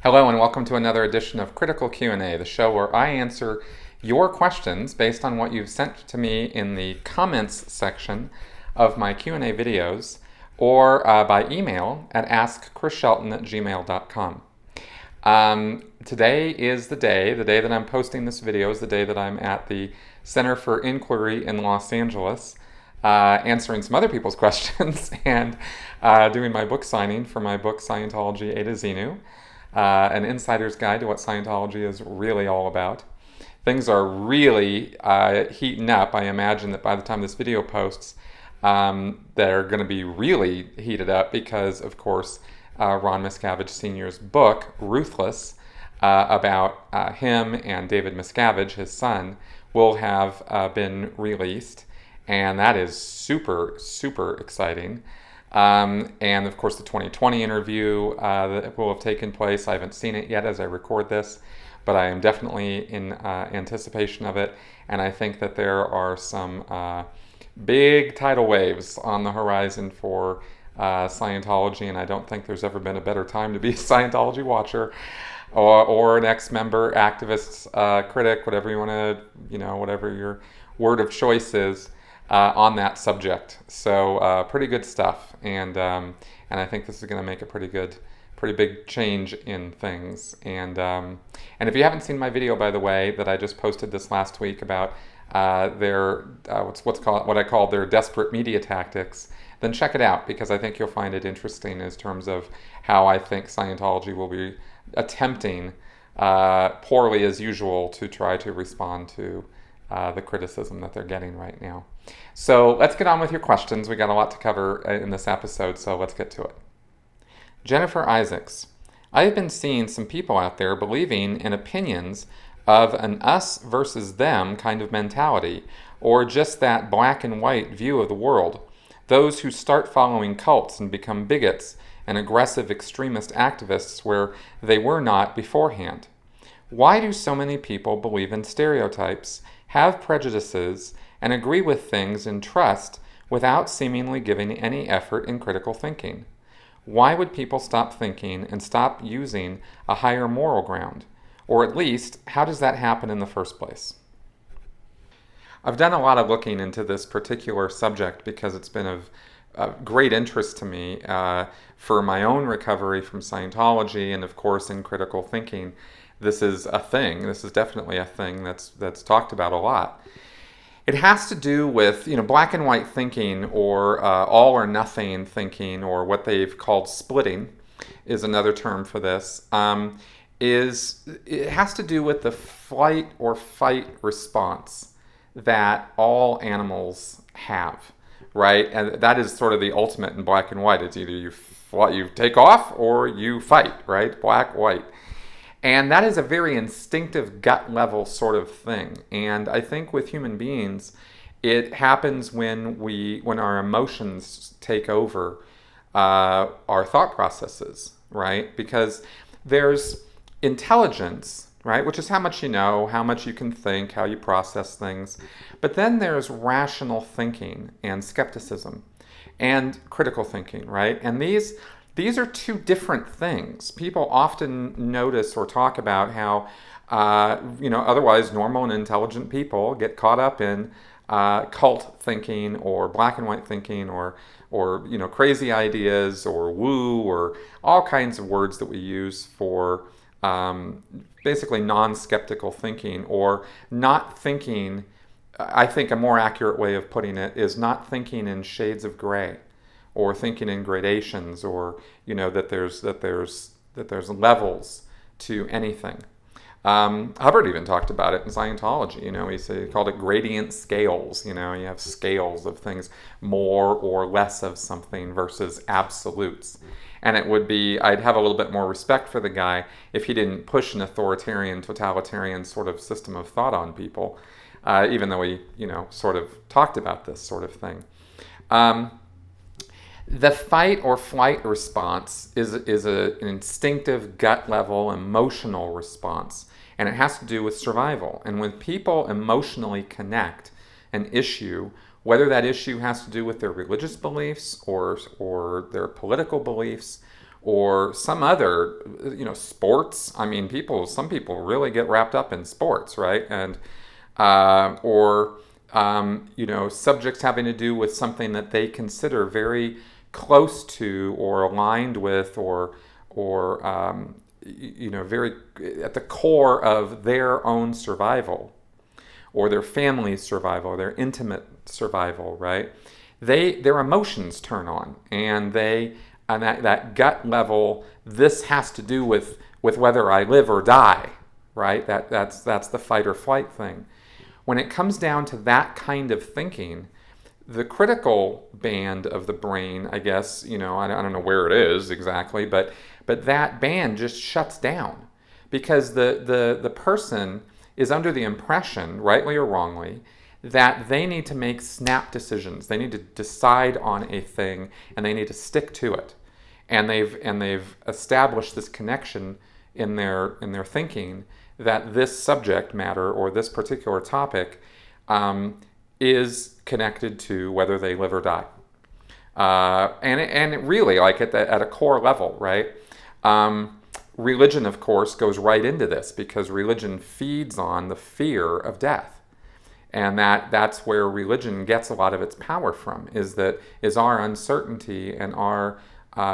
Hello and welcome to another edition of Critical Q&A, the show where I answer your questions based on what you've sent to me in the comments section of my Q&A videos or by email at askchrisshelton@gmail.com. Today is the day that I'm posting this video is the day that I'm at the Center for Inquiry in Los Angeles answering some other people's questions and doing my book signing for my book Scientology A to Xenu. An insider's guide to what Scientology is really all about. Things are really heating up. I imagine that by the time this video posts, they're going to be really heated up because, of course, Ron Miscavige Sr.'s book, Ruthless, about him and David Miscavige, his son, will have been released. And that is super, super exciting. And of course the 2020 interview that will have taken place. I haven't seen it yet as I record this, but I am definitely in anticipation of it. And I think that there are some big tidal waves on the horizon for Scientology, and I don't think there's ever been a better time to be a Scientology watcher or an ex-member, activist, critic, whatever you want to, whatever your word of choice is. On that subject. So pretty good stuff, and I think this is going to make a pretty big change in things. And if you haven't seen my video, by the way, that I just posted this last week about their what I call their desperate media tactics, then check it out, because I think you'll find it interesting in terms of how I think Scientology will be attempting, poorly as usual, to try to respond to the criticism that they're getting right now. So let's get on with your questions. We got a lot to cover in this episode, so let's get to it. Jennifer Isaacs. I have been seeing some people out there believing in opinions of an us versus them kind of mentality, or just that black and white view of the world. Those who start following cults and become bigots and aggressive extremist activists where they were not beforehand. Why do so many people believe in stereotypes, have prejudices, and agree with things in trust without seemingly giving any effort in critical thinking? Why would people stop thinking and stop using a higher moral ground? Or at least, how does that happen in the first place? I've done a lot of looking into this particular subject because it's been of great interest to me for my own recovery from Scientology, and of course in critical thinking. This is a thing. This is definitely a thing that's talked about a lot. It has to do with, black and white thinking, or all or nothing thinking, or what they've called splitting is another term for this. It has to do with the flight or fight response that all animals have, right? And that is sort of the ultimate in black and white. It's either you take off or you fight, right? Black, white. And that is a very instinctive gut level sort of thing. And I think with human beings, it happens when our emotions take over our thought processes, right? Because there's intelligence, right? Which is how much you know, how much you can think, how you process things. But then there's rational thinking and skepticism and critical thinking, right? And these are two different things. People often notice or talk about how, otherwise normal and intelligent people get caught up in cult thinking or black and white thinking or crazy ideas or woo or all kinds of words that we use for basically non-skeptical thinking, or not thinking. I think a more accurate way of putting it is not thinking in shades of gray, or thinking in gradations, or that there's levels to anything. Hubbard even talked about it in Scientology. He called it gradient scales. You have scales of things, more or less of something versus absolutes. And I'd have a little bit more respect for the guy if he didn't push an authoritarian, totalitarian sort of system of thought on people, even though he, sort of talked about this sort of thing. The fight or flight response is an instinctive, gut level, emotional response, and it has to do with survival. And when people emotionally connect an issue, whether that issue has to do with their religious beliefs or their political beliefs or some other, sports. I mean, some people really get wrapped up in sports, right? And or subjects having to do with something that they consider very close to or aligned with, or very at the core of their own survival, or their family's survival, their intimate survival, right? Their emotions turn on, and that gut level. This has to do with whether I live or die, right? That's the fight or flight thing. When it comes down to that kind of thinking, the critical band of the brain, I guess, I don't know where it is exactly, but that band just shuts down, because the person is under the impression, rightly or wrongly, that they need to make snap decisions. They need to decide on a thing, and they need to stick to it. And they've established this connection in their thinking that this subject matter or this particular topic is connected to whether they live or die. And it really, like at a core level, right? Religion, of course, goes right into this, because religion feeds on the fear of death. And that's where religion gets a lot of its power from, is our uncertainty and our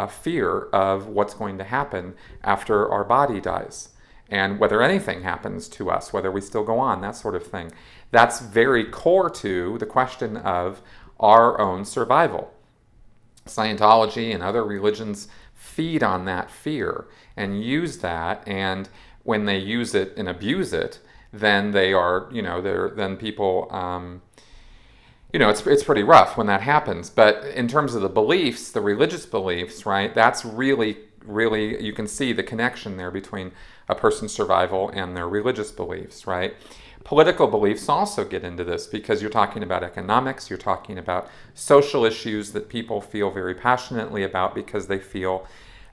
fear of what's going to happen after our body dies, and whether anything happens to us, whether we still go on, that sort of thing. That's very core to the question of our own survival. Scientology and other religions feed on that fear and use that, and when they use it and abuse it, then they are, then people, it's pretty rough when that happens. But in terms of the beliefs, the religious beliefs, right, that's really, you can see the connection there between a person's survival and their religious beliefs, right? Political beliefs also get into this, because you're talking about economics, you're talking about social issues that people feel very passionately about, because they feel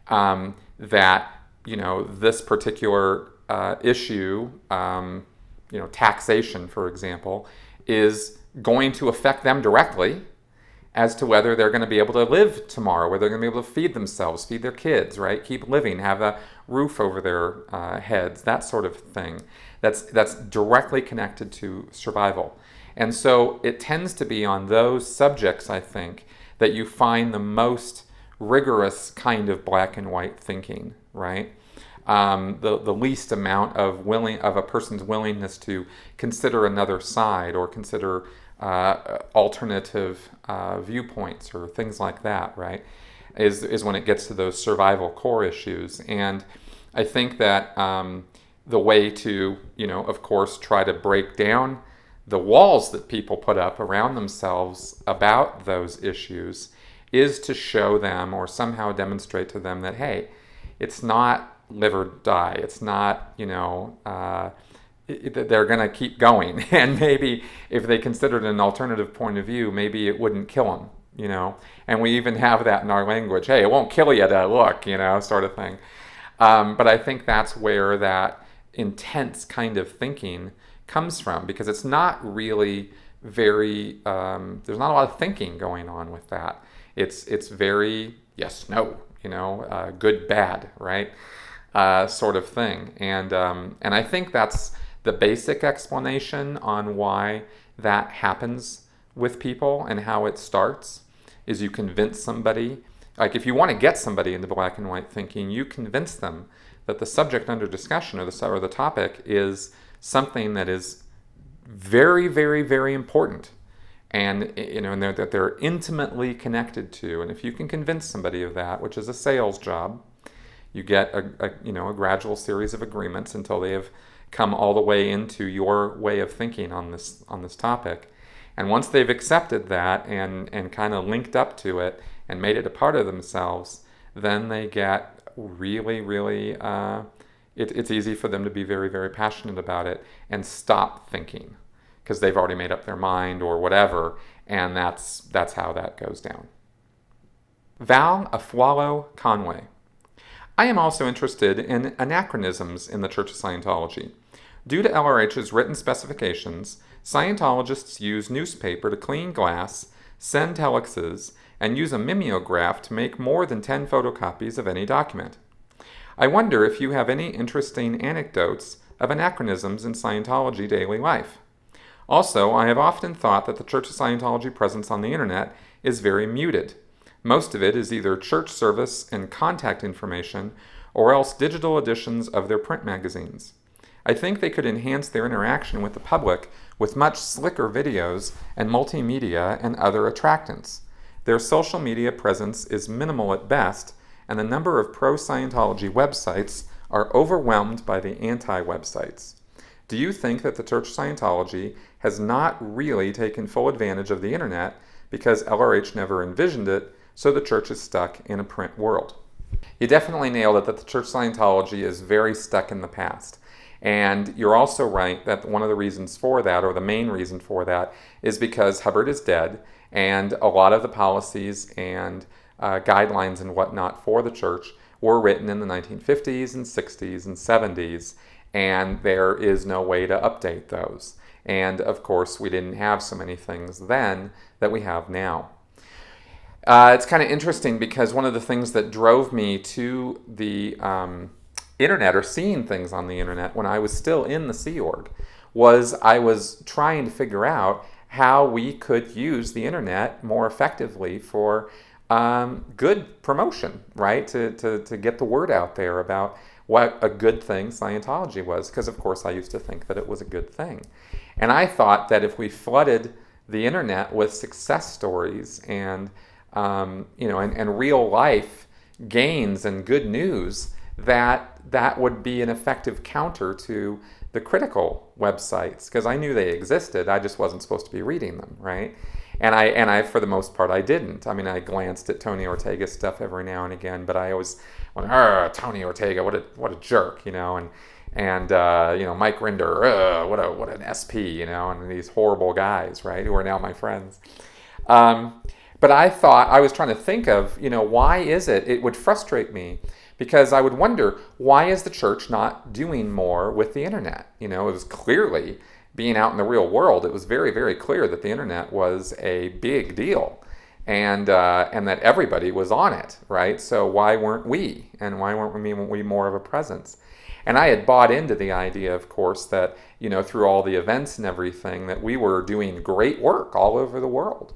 that, this particular issue, taxation, for example, is going to affect them directly as to whether they're going to be able to live tomorrow, whether they're going to be able to feed themselves, feed their kids, right? Keep living, have a roof over their heads, that sort of thing. That's directly connected to survival. And so it tends to be on those subjects, I think, that you find the most rigorous kind of black and white thinking, right? The least amount of a person's willingness to consider another side, or consider alternative viewpoints or things like that, right? Is when it gets to those survival core issues. And I think that the way to, of course, try to break down the walls that people put up around themselves about those issues is to show them, or somehow demonstrate to them, that, hey, it's not live or die. It's not, they're going to keep going. And maybe if they considered an alternative point of view, maybe it wouldn't kill them, And we even have that in our language. Hey, it won't kill you to look, sort of thing. But I think that's where that intense kind of thinking comes from, because it's not really very, there's not a lot of thinking going on with that. It's very yes, no, good, bad, right? Sort of thing. And I think that's the basic explanation on why that happens with people and how it starts, is you convince somebody. Like, if you want to get somebody into black and white thinking, you convince them that the subject under discussion, or the topic, is something that is very, very, very important, and and that they're intimately connected to. And if you can convince somebody of that, which is a sales job, you get a gradual series of agreements until they have come all the way into your way of thinking on this topic. And once they've accepted that and kind of linked up to it and made it a part of themselves, then they get really, really, it's easy for them to be very, very passionate about it and stop thinking, because they've already made up their mind or whatever, and that's how that goes down. Val Afualo Conway. I am also interested in anachronisms in the Church of Scientology. Due to LRH's written specifications, Scientologists use newspaper to clean glass, send telexes, and use a mimeograph to make more than 10 photocopies of any document. I wonder if you have any interesting anecdotes of anachronisms in Scientology daily life. Also, I have often thought that the Church of Scientology presence on the internet is very muted. Most of it is either church service and contact information, or else digital editions of their print magazines. I think they could enhance their interaction with the public with much slicker videos and multimedia and other attractants. Their social media presence is minimal at best, and the number of pro-Scientology websites are overwhelmed by the anti-websites. Do you think that the Church of Scientology has not really taken full advantage of the internet because LRH never envisioned it, so the church is stuck in a print world? You definitely nailed it that the Church of Scientology is very stuck in the past. And you're also right that one of the reasons for that, or the main reason for that, is because Hubbard is dead, and a lot of the policies and guidelines and whatnot for the church were written in the 1950s and 60s and 70s, and there is no way to update those. And of course, we didn't have so many things then that we have now. It's kind of interesting because one of the things that drove me to the internet, or seeing things on the internet when I was still in the Sea Org, was I was trying to figure out how we could use the internet more effectively for good promotion, right? To get the word out there about what a good thing Scientology was, because of course I used to think that it was a good thing. And I thought that if we flooded the internet with success stories and and real life gains and good news, that would be an effective counter to the critical websites, because I knew they existed. I just wasn't supposed to be reading them, right? And I for the most part, I didn't. I mean, I glanced at Tony Ortega's stuff every now and again, but I always went, Tony Ortega, what a jerk, and Mike Rinder, what an SP, and these horrible guys, right, who are now my friends. But I thought, I was trying to think of, why is it would frustrate me, because I would wonder, why is the church not doing more with the internet? It was clearly, being out in the real world, it was very, very clear that the internet was a big deal, and that everybody was on it, right? So why weren't we? And why weren't we more of a presence? And I had bought into the idea, of course, that, through all the events and everything, that we were doing great work all over the world.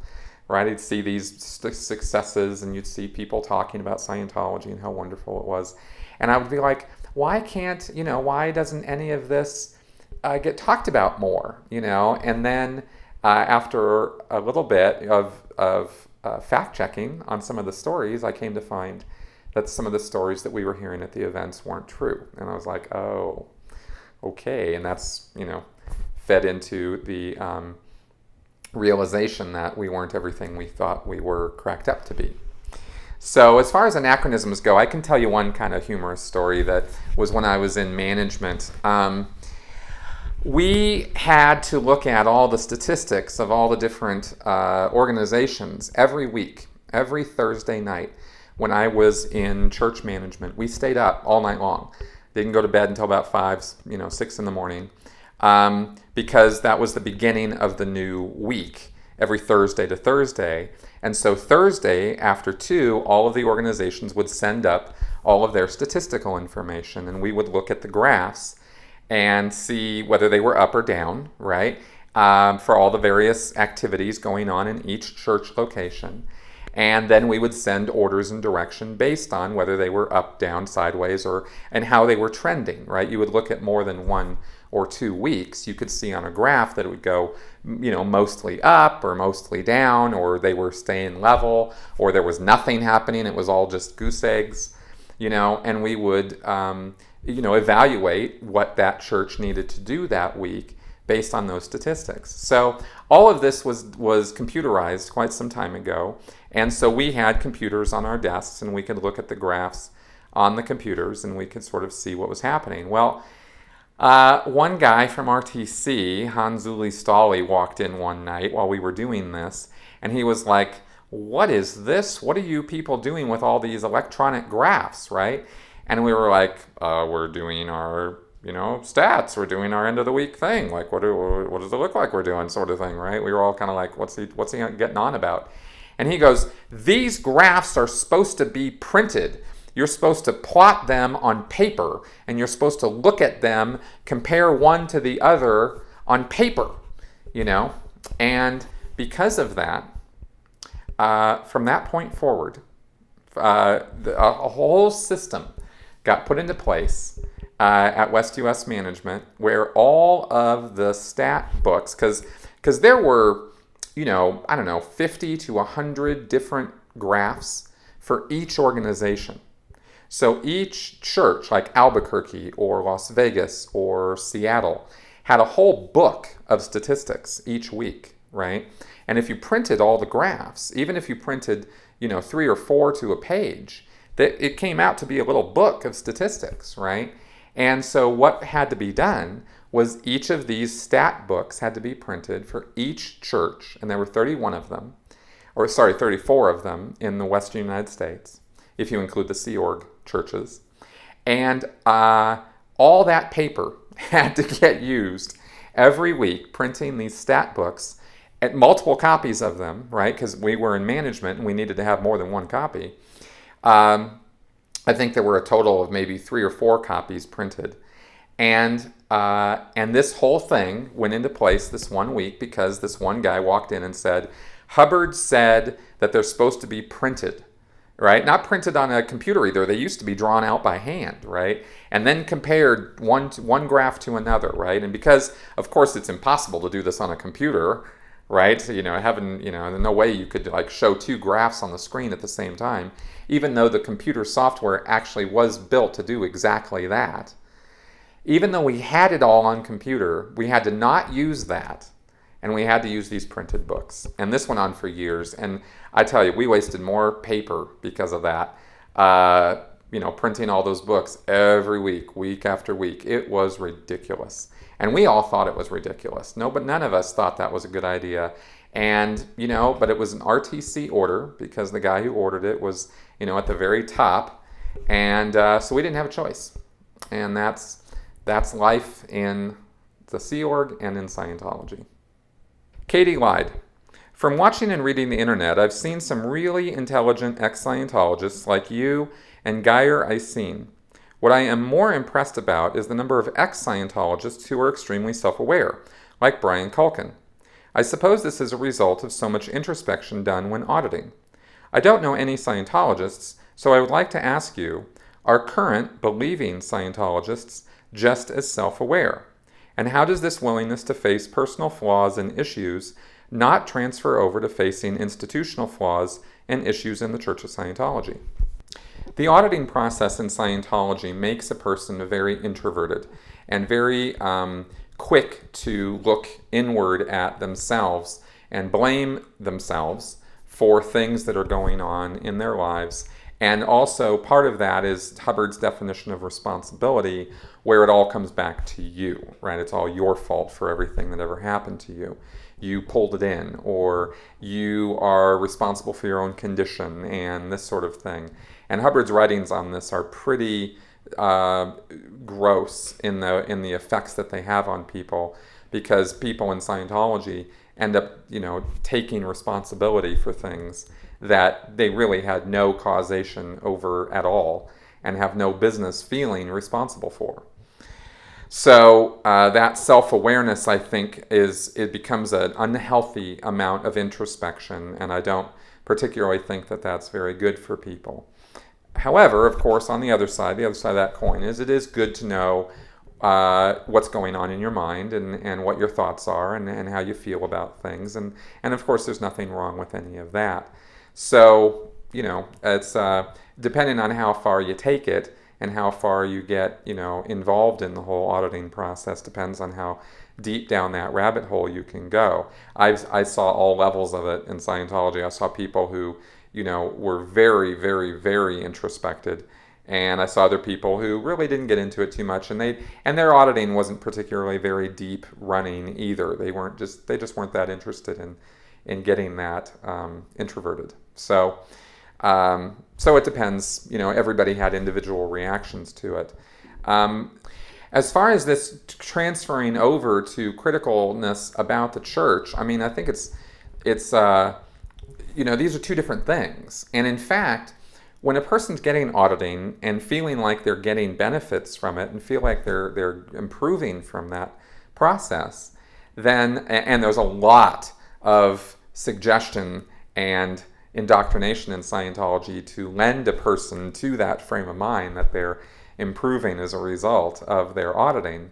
Right, you'd see these successes, and you'd see people talking about Scientology and how wonderful it was, and I would be like, why doesn't any of this get talked about more? And then after a little bit of fact checking on some of the stories, I came to find that some of the stories that we were hearing at the events weren't true, and I was like, oh, okay, and that's fed into the realization that we weren't everything we thought we were cracked up to be. So as far as anachronisms go, I can tell you one kind of humorous story that was when I was in management. We had to look at all the statistics of all the different organizations every week, every Thursday night. When I was in church management, we stayed up all night long. Didn't go to bed until about 5, 6 in the morning. Because that was the beginning of the new week, every Thursday to Thursday. And so Thursday after 2, all of the organizations would send up all of their statistical information, and we would look at the graphs and see whether they were up or down, right, for all the various activities going on in each church location. And then we would send orders and direction based on whether they were up, down, sideways, and how they were trending, right? You would look at more than 1 or 2 weeks. You could see on a graph that it would go, mostly up or mostly down, or they were staying level, or there was nothing happening. It was all just goose eggs, and we would, evaluate what that church needed to do that week based on those statistics. So all of this was computerized quite some time ago. And so we had computers on our desks, and we could look at the graphs on the computers, and we could sort of see what was happening. Well, one guy from RTC, Hans-Uli Stahli, walked in one night while we were doing this, and he was like, what is this? What are you people doing with all these electronic graphs, right? And we were like, we're doing our, stats. We're doing our end of the week thing. Like, what does it look like we're doing, sort of thing, right? We were all kind of like, what's he getting on about? And he goes, these graphs are supposed to be printed. You're supposed to plot them on paper, and you're supposed to look at them, compare one to the other on paper, you know? And because of that, from that point forward, a whole system got put into place at West US Management where all of the stat books, because there were, you know, I don't know, 50 to 100 different graphs for each organization. So each church, like Albuquerque or Las Vegas or Seattle, had a whole book of statistics each week, right? And if you printed all the graphs, even if you printed, you know, 3 or 4 to a page, that it came out to be a little book of statistics, right? And so what had to be done was each of these stat books had to be printed for each church, and there were 34 of them in the Western United States, if you include the Sea Org churches. And all that paper had to get used every week, printing these stat books, at multiple copies of them, right? Because we were in management and we needed to have more than one copy. I think there were a total of maybe 3 or 4 copies printed. And this whole thing went into place this one week because this one guy walked in and said, Hubbard said that they're supposed to be printed, right? Not printed on a computer either. They used to be drawn out by hand, right? And then compared one graph to another, right? And because, of course, it's impossible to do this on a computer, right? So, there's no way you could like show 2 graphs on the screen at the same time, even though the computer software actually was built to do exactly that. Even though we had it all on computer, we had to not use that, and we had to use these printed books. And this went on for years, and I tell you, we wasted more paper because of that. Printing all those books every week, week after week. It was ridiculous. And we all thought it was ridiculous. No, but none of us thought that was a good idea. And, but it was an RTC order because the guy who ordered it was, at the very top. And so we didn't have a choice. And that's life in the Sea Org and in Scientology. Katie lied. From watching and reading the internet, I've seen some really intelligent ex-Scientologists like you and Geyer Iseen. What I am more impressed about is the number of ex-Scientologists who are extremely self-aware, like Brian Culkin. I suppose this is a result of so much introspection done when auditing. I don't know any Scientologists, so I would like to ask you, are current believing Scientologists just as self-aware? And how does this willingness to face personal flaws and issues not transfer over to facing institutional flaws and issues in the Church of Scientology? The auditing process in Scientology makes a person very introverted and very quick to look inward at themselves and blame themselves for things that are going on in their lives. And also part of that is Hubbard's definition of responsibility, where it all comes back to you, right? It's all your fault for everything that ever happened to you. You pulled it in, or you are responsible for your own condition, and this sort of thing. And Hubbard's writings on this are pretty gross in the effects that they have on people, because people in Scientology end up, taking responsibility for things that they really had no causation over at all and have no business feeling responsible for. So that self-awareness, I think, it becomes an unhealthy amount of introspection, and I don't particularly think that that's very good for people. However, of course, on the other side of that coin is it is good to know what's going on in your mind and what your thoughts are and how you feel about things. And of course, there's nothing wrong with any of that. So, it's depending on how far you take it and how far you get, involved in the whole auditing process depends on how deep down that rabbit hole you can go. I saw all levels of it in Scientology. I saw people who, were very, very, very introspected. And I saw other people who really didn't get into it too much, and their auditing wasn't particularly very deep running either. They just weren't that interested in getting that introverted. So it depends. Everybody had individual reactions to it. As far as this transferring over to criticalness about the church, I mean, I think it's these are two different things. And in fact, when a person's getting auditing and feeling like they're getting benefits from it and feel like they're improving from that process, then, and there's a lot of suggestion and indoctrination in Scientology to lend a person to that frame of mind that they're improving as a result of their auditing,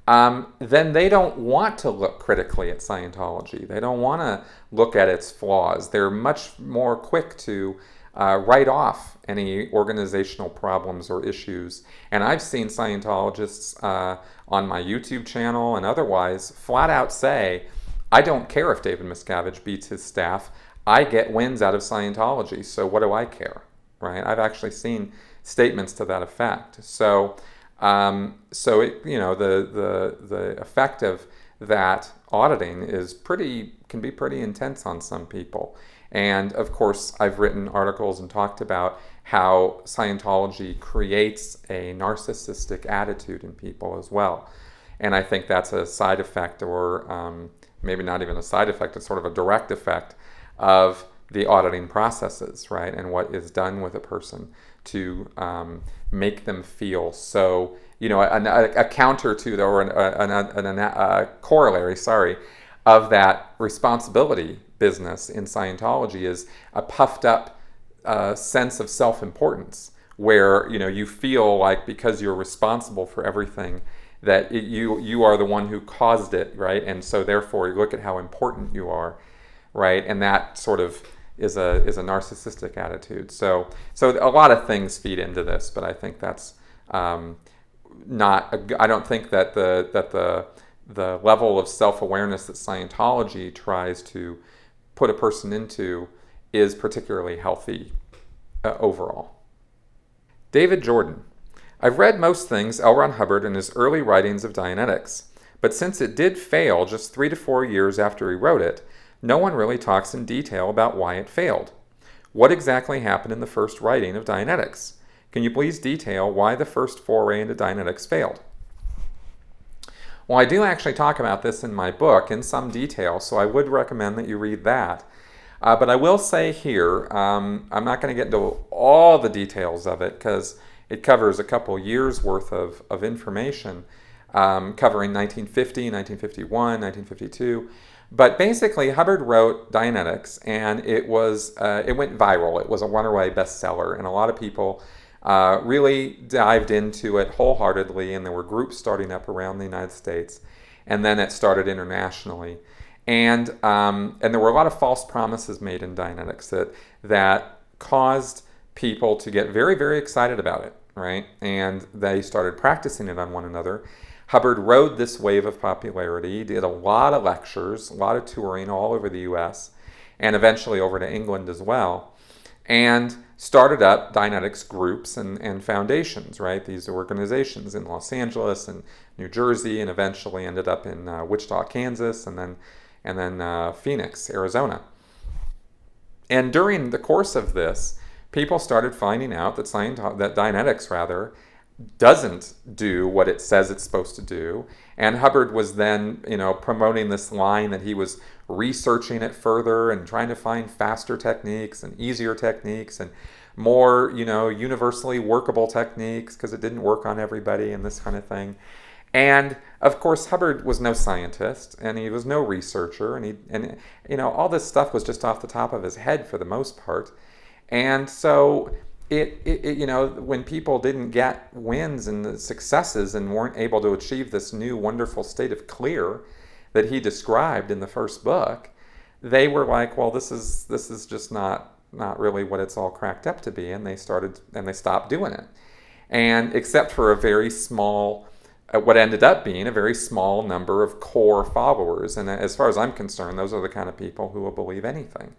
then they don't want to look critically at Scientology. They don't want to look at its flaws. They're much more quick to write off any organizational problems or issues. And I've seen Scientologists on my YouTube channel and otherwise flat out say, I don't care if David Miscavige beats his staff. I get wins out of Scientology, so what do I care, right? I've actually seen statements to that effect. So the effect of that auditing can be pretty intense on some people. And of course, I've written articles and talked about how Scientology creates a narcissistic attitude in people as well. And I think that's a side effect, or maybe not even a side effect, it's sort of a direct effect of the auditing processes, right? And what is done with a person to make them feel so, a counter to, or a corollary, of that responsibility business in Scientology is a puffed up sense of self-importance, where you feel like because you're responsible for everything that you are the one who caused it, right? And so therefore you look at how important you are, right? And that sort of is a narcissistic attitude. So a lot of things feed into this, but I think that's I don't think that the level of self-awareness that Scientology tries to put a person into is particularly healthy overall. David Jordan. I've read most things L. Ron Hubbard in his early writings of Dianetics, but since it did fail just 3 to 4 years after he wrote it, no one really talks in detail about why it failed. What exactly happened in the first writing of Dianetics? Can you please detail why the first foray into Dianetics failed? Well, I do actually talk about this in my book in some detail, so I would recommend that you read that. But I will say here, I'm not going to get into all the details of it because it covers a couple years worth of information, covering 1950, 1951, 1952. But basically, Hubbard wrote Dianetics, and it went viral. It was a runaway bestseller, and a lot of people really dived into it wholeheartedly, and there were groups starting up around the United States, and then it started internationally. And there were a lot of false promises made in Dianetics that caused people to get very, very excited about it, right? And they started practicing it on one another. Hubbard rode this wave of popularity, did a lot of lectures, a lot of touring all over the US, and eventually over to England as well, and started up Dianetics groups and foundations, right? These organizations in Los Angeles and New Jersey, and eventually ended up in Wichita, Kansas, and then Phoenix, Arizona. And during the course of this, people started finding out that Dianetics doesn't do what it says it's supposed to do. And Hubbard was then, promoting this line that he was researching it further and trying to find faster techniques and easier techniques and more, universally workable techniques because it didn't work on everybody and this kind of thing. And of course, Hubbard was no scientist and he was no researcher, and all this stuff was just off the top of his head for the most part. And so when people didn't get wins and successes and weren't able to achieve this new wonderful state of clear that he described in the first book, they were like, well, this is just not really what it's all cracked up to be, and they stopped doing it. And except for a very small, what ended up being a very small number of core followers, and as far as I'm concerned, those are the kind of people who will believe anything.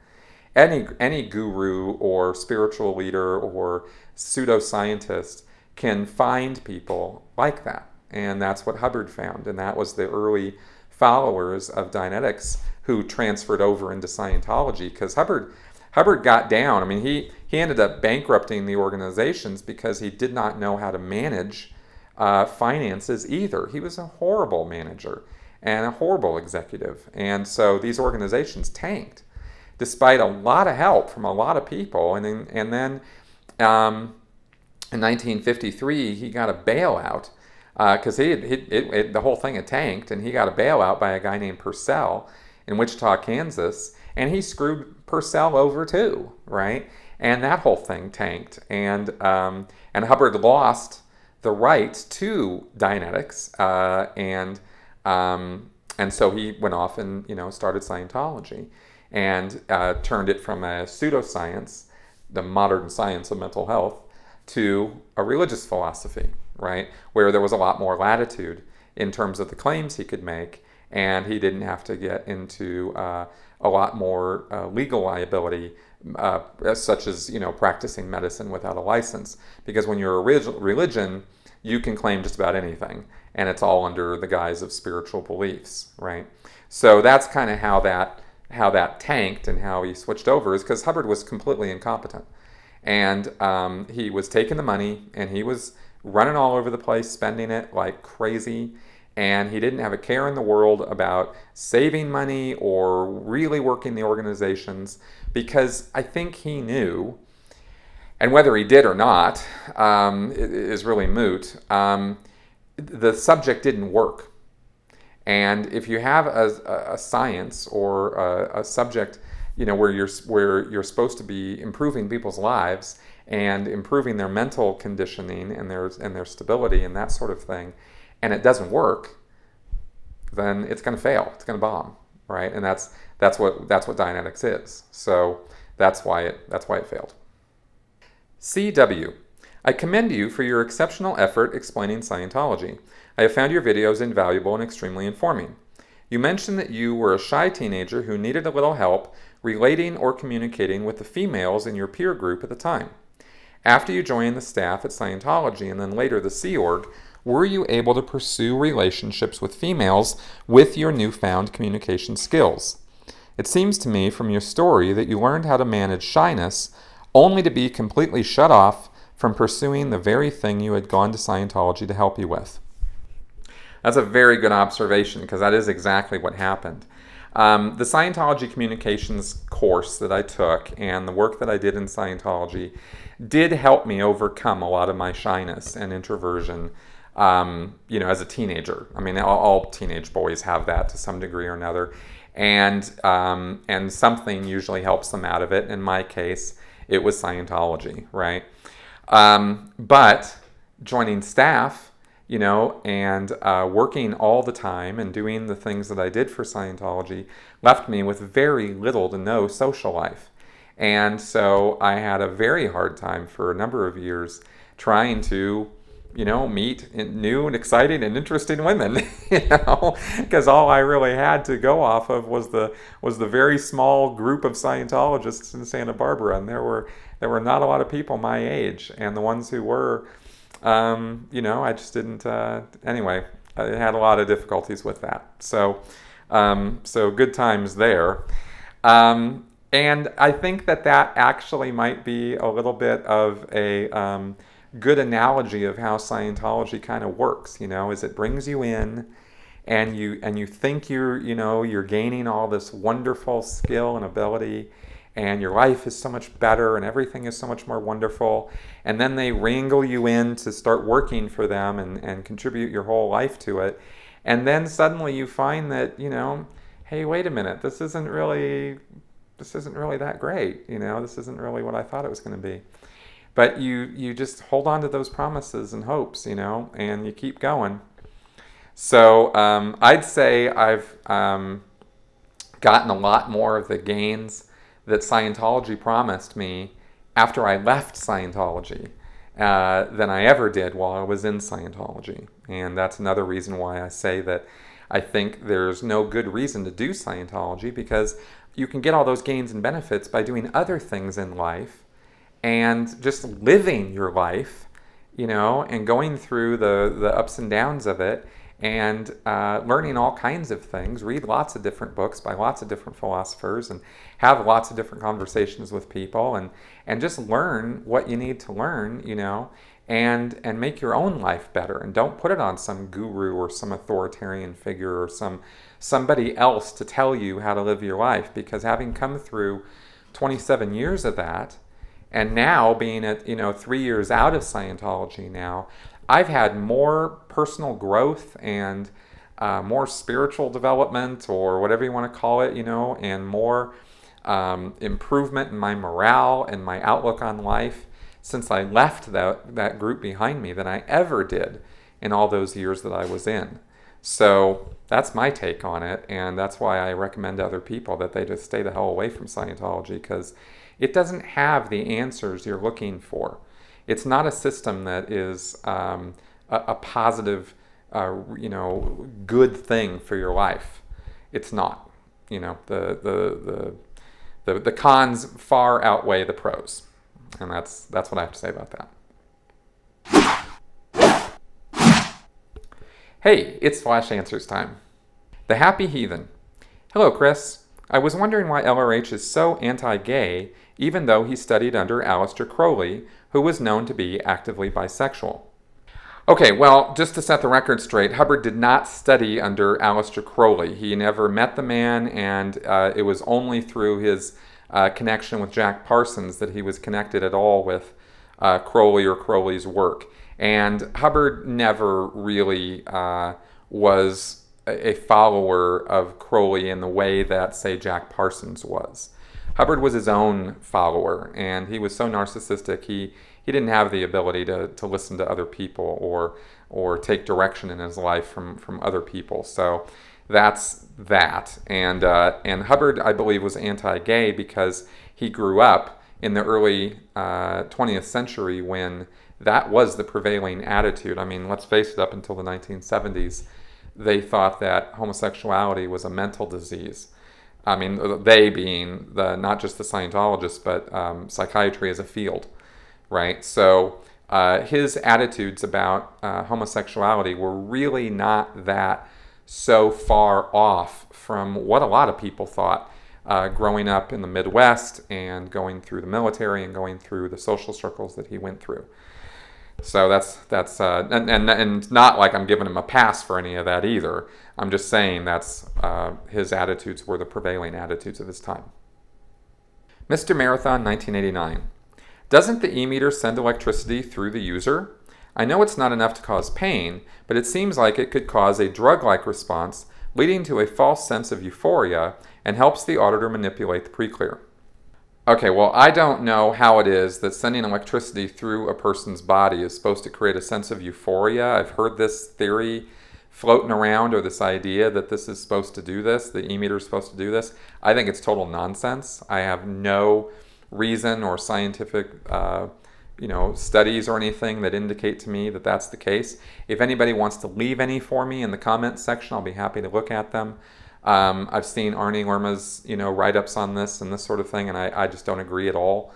Any guru or spiritual leader or pseudoscientist can find people like that. And that's what Hubbard found. And that was the early followers of Dianetics who transferred over into Scientology, because Hubbard got down. I mean, he ended up bankrupting the organizations because he did not know how to manage finances either. He was a horrible manager and a horrible executive. And so these organizations tanked. despite a lot of help from a lot of people. And then in 1953, he got a bailout because the whole thing had tanked, and he got a bailout by a guy named Purcell in Wichita, Kansas, and he screwed Purcell over too, right? And that whole thing tanked, and Hubbard lost the rights to Dianetics, and so he went off and started Scientology, and turned it from a pseudoscience, the modern science of mental health, to a religious philosophy, right? Where there was a lot more latitude in terms of the claims he could make, and he didn't have to get into a lot more legal liability, such as practicing medicine without a license. Because when you're a religion, you can claim just about anything, and it's all under the guise of spiritual beliefs, right? So that's kind of how that tanked, and how he switched over, is because Hubbard was completely incompetent. And he was taking the money, and he was running all over the place, spending it like crazy, and he didn't have a care in the world about saving money or really working the organizations, because I think he knew, and whether he did or not is really moot, the subject didn't work. And if you have a science or a subject where you're supposed to be improving people's lives and improving their mental conditioning and their stability and that sort of thing, and it doesn't work, then it's going to fail. It's going to bomb, right? And that's what Dianetics is. So that's why it failed. CW. I commend you for your exceptional effort explaining Scientology. I have found your videos invaluable and extremely informing. You mentioned that you were a shy teenager who needed a little help relating or communicating with the females in your peer group at the time. After you joined the staff at Scientology and then later the Sea Org, were you able to pursue relationships with females with your newfound communication skills? It seems to me from your story that you learned how to manage shyness only to be completely shut off from pursuing the very thing you had gone to Scientology to help you with. That's a very good observation, because that is exactly what happened. The Scientology communications course that I took and the work that I did in Scientology did help me overcome a lot of my shyness and introversion, as a teenager. I mean, all teenage boys have that to some degree or another, and something usually helps them out of it. In my case, it was Scientology, right? But joining staff, and working all the time and doing the things that I did for Scientology left me with very little to no social life. And so I had a very hard time for a number of years trying to, meet new and exciting and interesting women, because all I really had to go off of was the very small group of Scientologists in Santa Barbara, and there were not a lot of people my age, and the ones who were, I just didn't. Anyway, I had a lot of difficulties with that. So good times there. And I think that actually might be a little bit of a good analogy of how Scientology kind of works. Is it brings you in, and you think you're gaining all this wonderful skill and ability, and your life is so much better and everything is so much more wonderful, and then they wrangle you in to start working for them and contribute your whole life to it, and then suddenly you find that hey, wait a minute, this isn't really that great. This isn't really what I thought it was going to be. But you just hold on to those promises and hopes, and you keep going. So I'd say I've gotten a lot more of the gains that Scientology promised me after I left Scientology than I ever did while I was in Scientology. And that's another reason why I say that I think there's no good reason to do Scientology, because you can get all those gains and benefits by doing other things in life and just living your life, and going through the ups and downs of it, and learning all kinds of things, read lots of different books by lots of different philosophers, and have lots of different conversations with people, and just learn what you need to learn, and make your own life better. And don't put it on some guru or some authoritarian figure or some somebody else to tell you how to live your life, because having come through 27 years of that, and now being at 3 years out of Scientology now, I've had more personal growth and more spiritual development, or whatever you want to call it, and more improvement in my morale and my outlook on life since I left that group behind me than I ever did in all those years that I was in. So that's my take on it, and that's why I recommend to other people that they just stay the hell away from Scientology, because it doesn't have the answers you're looking for. It's not a system that is a positive, good thing for your life. It's not. The cons far outweigh the pros. And that's what I have to say about that. Hey, it's Flash Answers time. The Happy Heathen. Hello, Chris. I was wondering why LRH is so anti-gay, even though he studied under Aleister Crowley, who was known to be actively bisexual. Okay, well, just to set the record straight, Hubbard did not study under Aleister Crowley. He never met the man, and it was only through his connection with Jack Parsons that he was connected at all with Crowley or Crowley's work. And Hubbard never really was a follower of Crowley in the way that, say, Jack Parsons was. Hubbard was his own follower, and he was so narcissistic, he didn't have the ability to listen to other people or take direction in his life from other people. So that's that. And Hubbard, I believe, was anti-gay because he grew up in the early 20th century when that was the prevailing attitude. I mean, let's face it, up until the 1970s, they thought that homosexuality was a mental disease. I mean, they being not just the Scientologists, but psychiatry as a field, right? So his attitudes about homosexuality were really not that so far off from what a lot of people thought growing up in the Midwest and going through the military and going through the social circles that he went through. So that's and not like I'm giving him a pass for any of that either. I'm just saying that's his attitudes were the prevailing attitudes of his time. Mr. Marathon 1989. Doesn't the e-meter send electricity through the user? I know it's not enough to cause pain, but it seems like it could cause a drug-like response, leading to a false sense of euphoria, and helps the auditor manipulate the pre-clear. Okay, well, I don't know how it is that sending electricity through a person's body is supposed to create a sense of euphoria. I've heard this theory floating around, or this idea that this is supposed to do this, the e-meter is supposed to do this. I think it's total nonsense. I have no reason or scientific studies or anything that indicate to me that that's the case. If anybody wants to leave any for me in the comments section, I'll be happy to look at them. I've seen Arnie Lerma's write-ups on this and this sort of thing, and I just don't agree at all.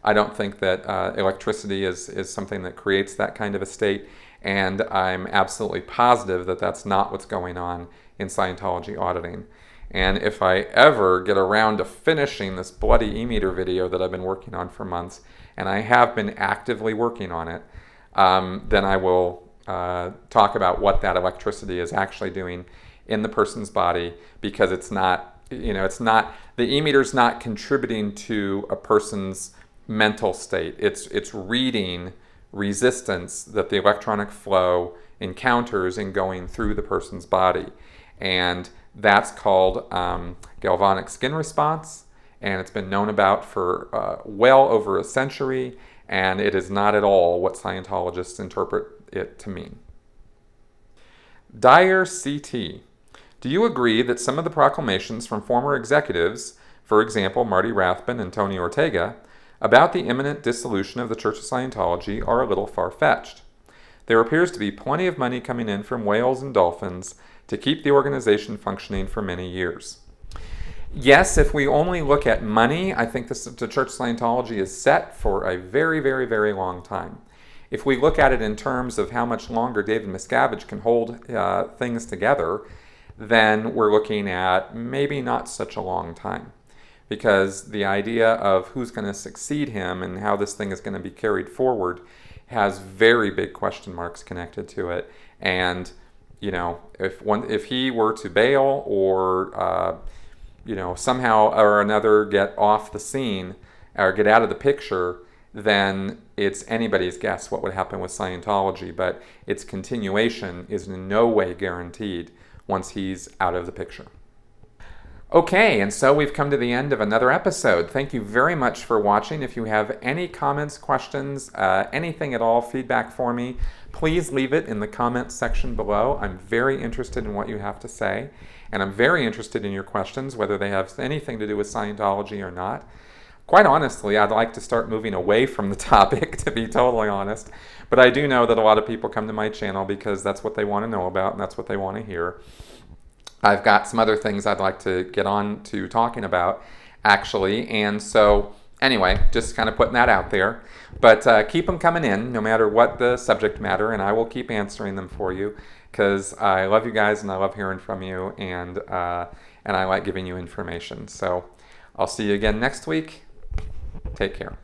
I don't think that electricity is something that creates that kind of a state, and I'm absolutely positive that that's not what's going on in Scientology auditing. And if I ever get around to finishing this bloody e-meter video that I've been working on for months, and I have been actively working on it, then I will talk about what that electricity is actually doing in the person's body, because it's not, the e-meter's not contributing to a person's mental state. It's reading resistance that the electronic flow encounters in going through the person's body. And that's called galvanic skin response, and it's been known about for well over a century, and it is not at all what Scientologists interpret it to mean. Dyer CT. Do you agree that some of the proclamations from former executives, for example Marty Rathbun and Tony Ortega, about the imminent dissolution of the Church of Scientology are a little far-fetched? There appears to be plenty of money coming in from whales and dolphins to keep the organization functioning for many years. Yes, if we only look at money, I think the Church of Scientology is set for a very, very, very long time. If we look at it in terms of how much longer David Miscavige can hold things together, then we're looking at maybe not such a long time. Because the idea of who's going to succeed him and how this thing is going to be carried forward has very big question marks connected to it. And if he were to bail or somehow or another get off the scene or get out of the picture, then it's anybody's guess what would happen with Scientology, but its continuation is in no way guaranteed once he's out of the picture. Okay, and so we've come to the end of another episode. Thank you very much for watching. If you have any comments, questions, anything at all, feedback for me, please leave it in the comments section below. I'm very interested in what you have to say, and I'm very interested in your questions, whether they have anything to do with Scientology or not. Quite honestly, I'd like to start moving away from the topic, to be totally honest, but I do know that a lot of people come to my channel because that's what they want to know about and that's what they want to hear. I've got some other things I'd like to get on to talking about, actually, and so anyway, just kind of putting that out there. But keep them coming in, no matter what the subject matter, and I will keep answering them for you, because I love you guys and I love hearing from you, and I like giving you information. So I'll see you again next week. Take care.